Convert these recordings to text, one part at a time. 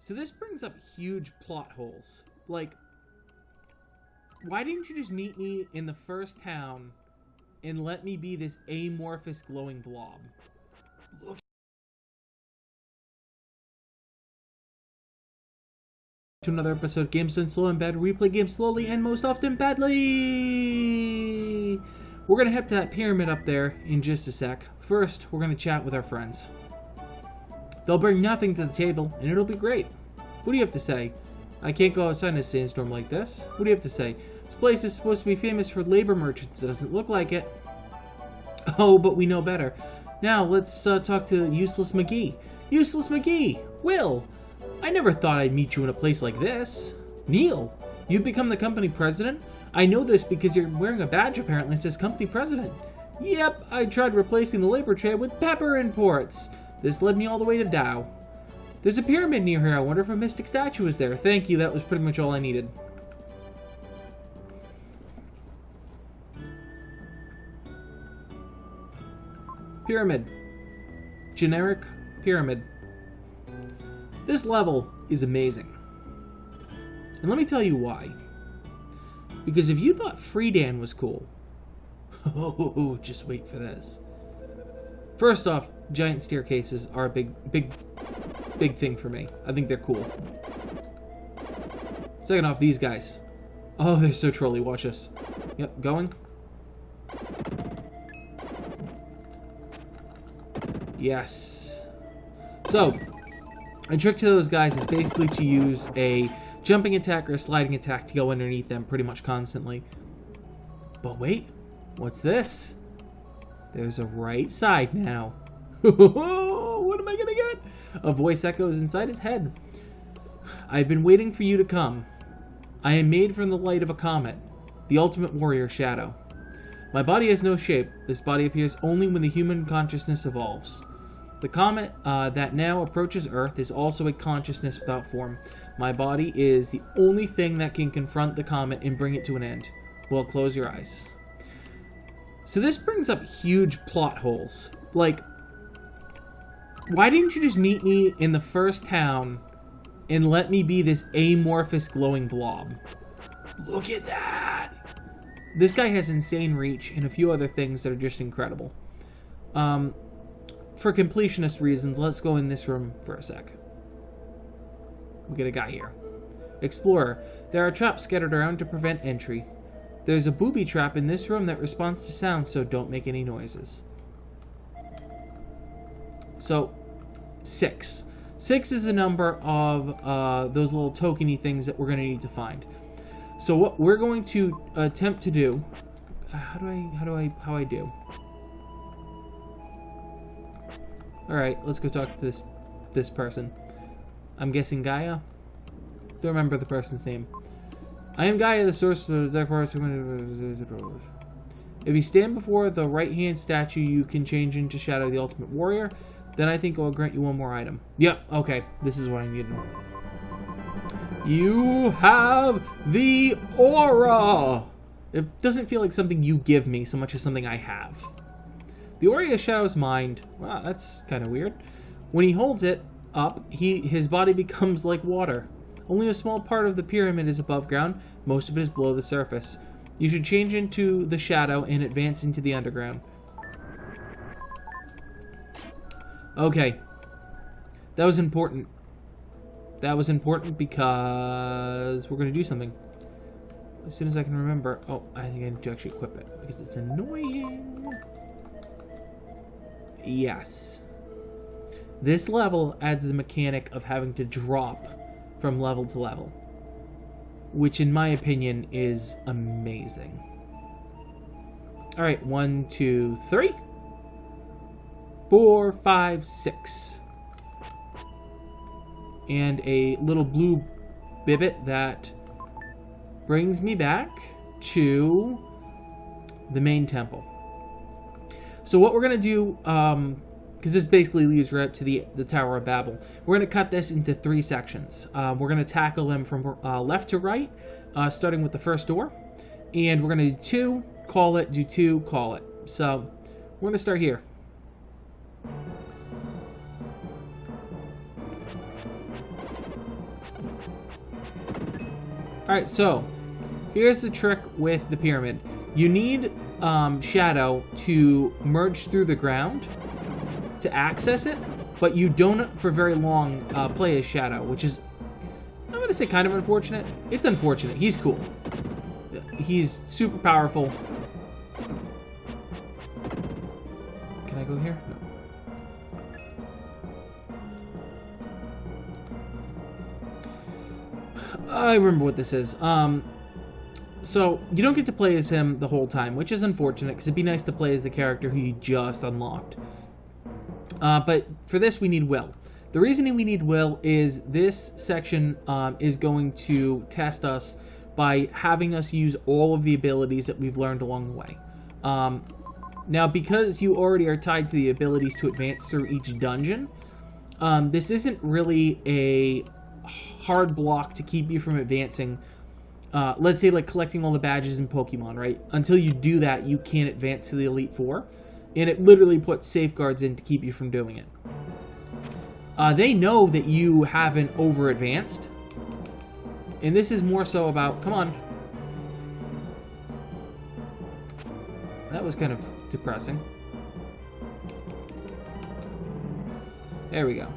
So this brings up huge plot holes. Like, why didn't you just meet me in the first town and let me be this amorphous glowing blob? Look. To another episode of Games Done Slow and Bad. We play games slowly and most often badly. We're going to head to that pyramid up there in just a sec. First, we're going to chat with our friends. They'll bring nothing to the table, and it'll be great. What do you have to say? I can't go outside in a sandstorm like this. What do you have to say? This place is supposed to be famous for labor merchants. It doesn't look like it. Oh, but we know better. Now, let's talk to Useless McGee. Useless McGee! Will! I never thought I'd meet you in a place like this. Neil, you've become the company president? I know this because you're wearing a badge apparently that says company president. Yep, I tried replacing the labor trade with pepper imports. This led me all the way to Dow. There's a pyramid near here. I wonder if a mystic statue is there. Thank you, that was pretty much all I needed. Pyramid. Generic pyramid. This level is amazing. And let me tell you why. Because if you thought Freedan was cool, oh, just wait for this. First off, giant staircases are a big thing for me. I think they're cool. Second off, these guys. Oh, they're so trolly. Watch us. Yep, going. Yes. So, a trick to those guys is basically to use a jumping attack or a sliding attack to go underneath them pretty much constantly. But wait, what's this? There's a right side now. What am I gonna get? A voice echoes inside his head. I've been waiting for you to come. I am made from the light of a comet, the ultimate warrior shadow. My body has no shape. This body appears only when the human consciousness evolves. The comet that now approaches Earth is also a consciousness without form. My body is the only thing that can confront the comet and bring it to an end. Well, close your eyes. So this brings up huge plot holes. Like, why didn't you just meet me in the first town and let me be this amorphous glowing blob? Look at that! This guy has insane reach and a few other things that are just incredible. For completionist reasons, let's go in this room for a sec. We get a guy here. Explorer. There are traps scattered around to prevent entry. There's a booby trap in this room that responds to sound, so don't make any noises. So, 6. 6 is the number of those little tokeny things that we're going to need to find. So what we're going to attempt to do... How do I do? Alright, let's go talk to this person. I'm guessing Gaia? Don't remember the person's name. I am Gaia, the source of the dark. If you stand before the right-hand statue, you can change into Shadow the Ultimate Warrior. Then I think I will grant you one more item. Yep, okay. This is what I need to know. You have the aura! It doesn't feel like something you give me so much as something I have. The aura is Shadow's mind. Wow, that's kind of weird. When he holds it up, his body becomes like water. Only a small part of the pyramid is above ground. Most of it is below the surface. You should change into the shadow and advance into the underground. Okay. That was important. That was important because we're going to do something. As soon as I can remember... Oh, I think I need to actually equip it because it's annoying. Yes. This level adds the mechanic of having to drop from level to level, which in my opinion is amazing. Alright, 1, 2, 3, 4, 5, 6. And a little blue bibbit that brings me back to the main temple. So what we're going to do, because this basically leads right up to the Tower of Babel, we're going to cut this into 3 sections. We're going to tackle them from left to right, starting with the first door. And we're going to do 2, call it, do 2, call it. So we're going to start here. Alright, so here's the trick with the pyramid. You need shadow to merge through the ground to access it, but you don't for very long play as shadow, which is, I'm going to say, kind of unfortunate. It's unfortunate. He's cool. He's super powerful. Can I go here? No. I remember what this is. So, you don't get to play as him the whole time, which is unfortunate, because it'd be nice to play as the character who you just unlocked. But for this, we need Will. The reason we need Will is this section is going to test us by having us use all of the abilities that we've learned along the way. Now, because you already are tied to the abilities to advance through each dungeon, this isn't really a hard block to keep you from advancing. Let's say, like, collecting all the badges in Pokemon, right? Until you do that, you can't advance to the Elite Four. And it literally puts safeguards in to keep you from doing it. They know that you haven't over-advanced. And this is more so about... Come on. That was kind of depressing. There we go.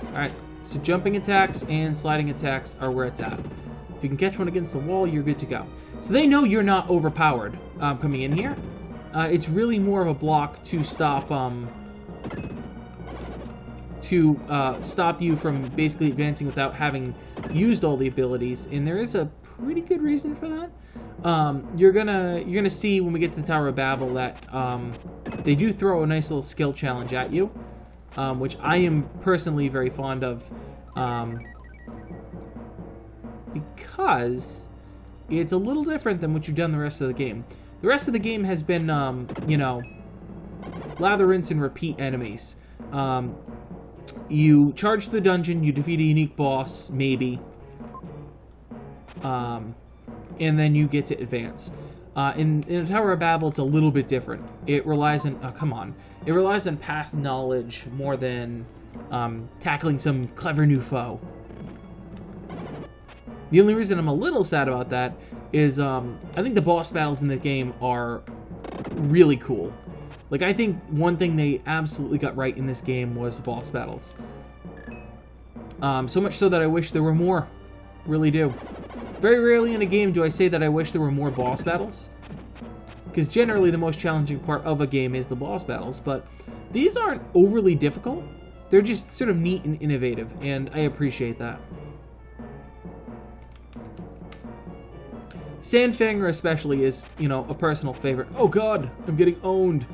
Alright, so jumping attacks and sliding attacks are where it's at. If you can catch one against the wall, you're good to go. So they know you're not overpowered coming in here. It's really more of a block to stop you from basically advancing without having used all the abilities, and there is a pretty good reason for that. You're gonna see when we get to the Tower of Babel that they do throw a nice little skill challenge at you, which I am personally very fond of, because it's a little different than what you've done the rest of the game. The rest of the game has been, you know, lather, rinse, and repeat enemies. You charge the dungeon, you defeat a unique boss, maybe, and then you get to advance. In the Tower of Babel, it's a little bit different. It relies on, it relies on past knowledge more than tackling some clever new foe. The only reason I'm a little sad about that is I think the boss battles in the game are really cool. Like, I think one thing they absolutely got right in this game was the boss battles. So much so that I wish there were more. Really do. Very rarely in a game do I say that I wish there were more boss battles, because generally the most challenging part of a game is the boss battles, but these aren't overly difficult. They're just sort of neat and innovative, and I appreciate that. Sandfinger especially is, you know, a personal favorite. Oh god, I'm getting owned.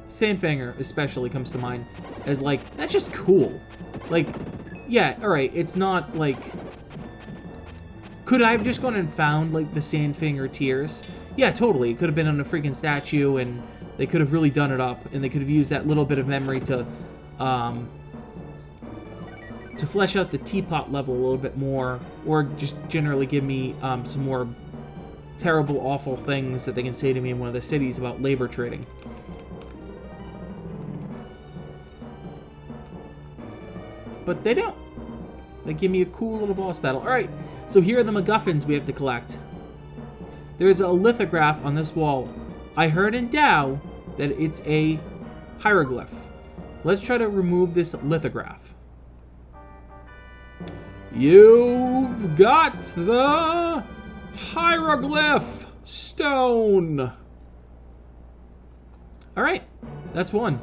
Sandfinger especially comes to mind as, like, that's just cool. Like, yeah, alright, it's not, like... Could I have just gone and found, like, the Sandfinger tears? Yeah, totally. It could have been on a freaking statue, and they could have really done it up, and they could have used that little bit of memory to flesh out the teapot level a little bit more, or just generally give me some more terrible, awful things that they can say to me in one of the cities about labor trading. But they don't. They give me a cool little boss battle. Alright, so here are the MacGuffins we have to collect. There's a lithograph on this wall. I heard in Dow that it's a hieroglyph. Let's try to remove this lithograph. You've got the hieroglyph stone. Alright, that's one.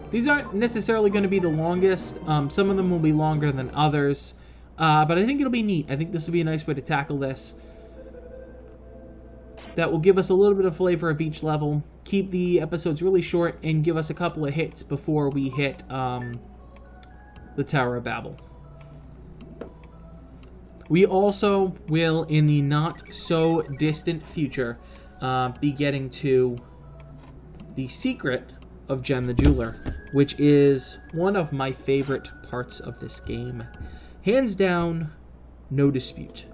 These aren't necessarily going to be the longest. Some of them will be longer than others. But I think it'll be neat. I think this will be a nice way to tackle this. That will give us a little bit of flavor of each level. Keep the episodes really short and give us a couple of hits before we hit the Tower of Babel. We also will, in the not-so-distant future, be getting to the secret of Jen the Jeweler, which is one of my favorite parts of this game. Hands down, no dispute.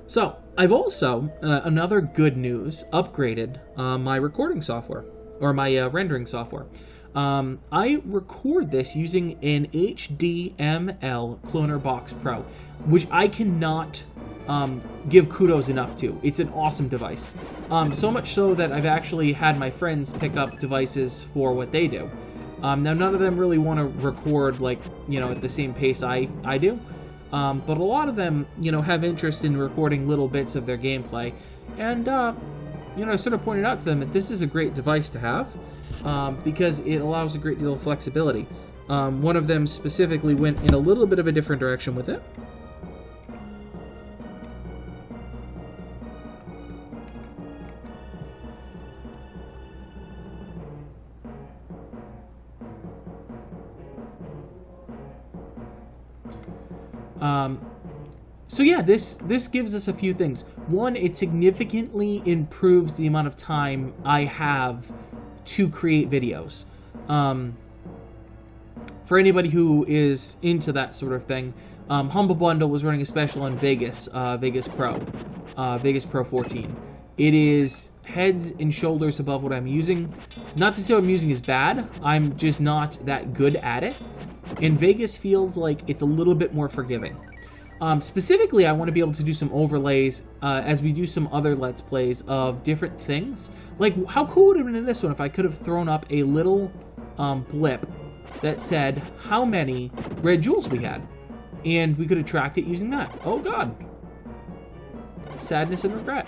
So, I've also, another good news, upgraded my recording software, or my rendering software. I record this using an HDML Cloner Box Pro, which I cannot give kudos enough to. It's an awesome device. So much so that I've actually had my friends pick up devices for what they do. Now, none of them really want to record, like, you know, at the same pace I do. But a lot of them, you know, have interest in recording little bits of their gameplay. And, you know, I sort of pointed out to them that this is a great device to have because it allows a great deal of flexibility. One of them specifically went in a little bit of a different direction with it. So yeah, this gives us a few things. One, it significantly improves the amount of time I have to create videos. For anybody who is into that sort of thing, Humble Bundle was running a special on Vegas Pro 14. It is heads and shoulders above what I'm using. Not to say what I'm using is bad, I'm just not that good at it. And Vegas feels like it's a little bit more forgiving. Specifically, I want to be able to do some overlays as we do some other Let's Plays of different things. Like, how cool would it have been in this one if I could have thrown up a little blip that said how many red jewels we had? And we could have tracked it using that. Oh god. Sadness and regret.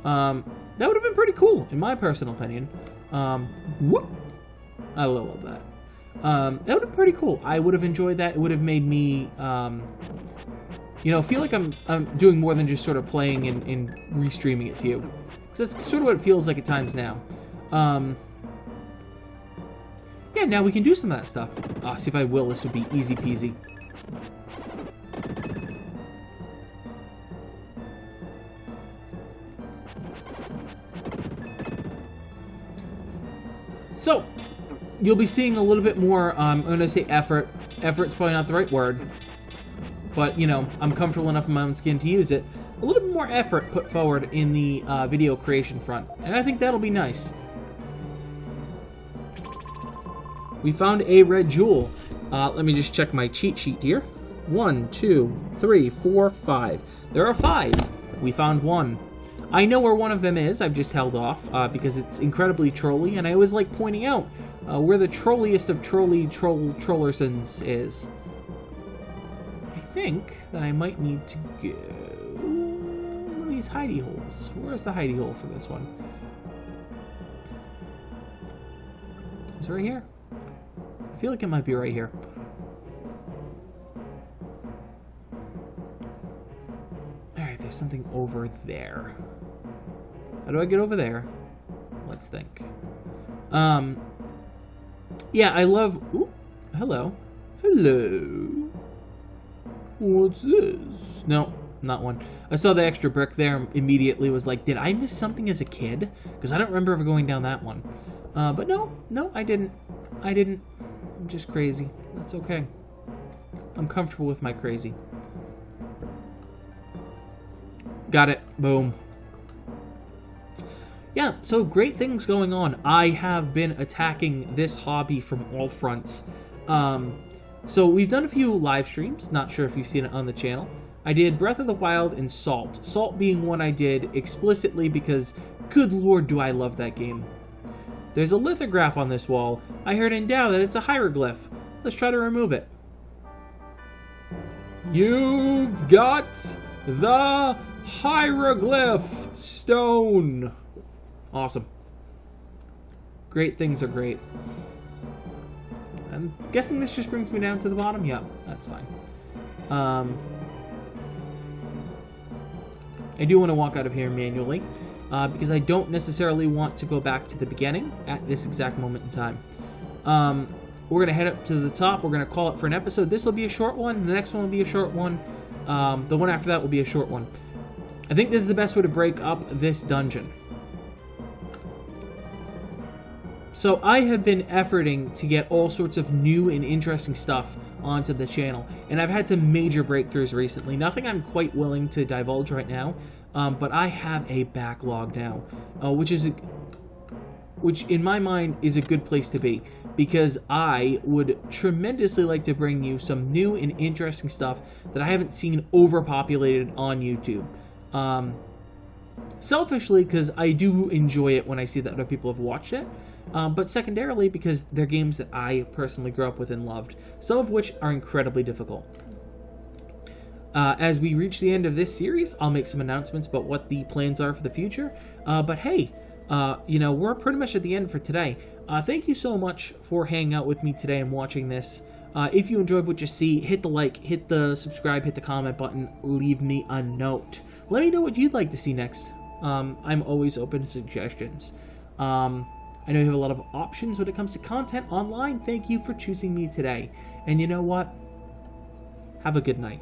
That would have been pretty cool, in my personal opinion. Whoop! I love that. That would have been pretty cool. I would have enjoyed that. It would have made me, you know, feel like I'm doing more than just sort of playing and restreaming it to you. Because that's sort of what it feels like at times now. Yeah, now we can do some of that stuff. See if I will. This would be easy peasy. So, you'll be seeing a little bit more, I'm going to say effort. Effort's probably not the right word. But, you know, I'm comfortable enough in my own skin to use it. A little bit more effort put forward in the video creation front. And I think that'll be nice. We found a red jewel. Let me just check my cheat sheet here. 1, 2, 3, 4, 5. There are 5. We found one. I know where one of them is. I've just held off because it's incredibly trolly, and I always like pointing out where the trolliest of trollersons is. I think that I might need to go one of these hidey holes. Where's the hidey hole for this one? Is it right here? I feel like it might be right here. Alright, there's something over there. How do I get over there? Let's think. Yeah, I love... Ooh, hello. Hello. What's this? No, not one. I saw the extra brick there and immediately was like, did I miss something as a kid? Because I don't remember ever going down that one. But no, I didn't. I'm just crazy. That's okay. I'm comfortable with my crazy. Got it. Boom. Yeah, so great things going on. I have been attacking this hobby from all fronts. So we've done a few live streams. Not sure if you've seen it on the channel. I did Breath of the Wild and Salt. Salt being one I did explicitly because, good lord, do I love that game. There's a lithograph on this wall. I heard in Dow that it's a hieroglyph. Let's try to remove it. You've got the hieroglyph stone. Awesome. Great things are great. I'm guessing this just brings me down to the bottom? Yep, that's fine. I do want to walk out of here manually. Because I don't necessarily want to go back to the beginning at this exact moment in time. We're going to head up to the top. We're going to call it for an episode. This will be a short one. The next one will be a short one. The one after that will be a short one. I think this is the best way to break up this dungeon. So I have been efforting to get all sorts of new and interesting stuff onto the channel, and I've had some major breakthroughs recently. Nothing I'm quite willing to divulge right now, but I have a backlog now, which in my mind is a good place to be, because I would tremendously like to bring you some new and interesting stuff that I haven't seen overpopulated on YouTube. Selfishly, because I do enjoy it when I see that other people have watched it, but secondarily because they're games that I personally grew up with and loved, some of which are incredibly difficult. As we reach the end of this series, I'll make some announcements about what the plans are for the future, but hey, you know, we're pretty much at the end for today. Thank you so much for hanging out with me today and watching this. If you enjoyed what you see, hit the like, hit the subscribe, hit the comment button, leave me a note. Let me know what you'd like to see next. I'm always open to suggestions. I know you have a lot of options when it comes to content online. Thank you for choosing me today. And you know what? Have a good night.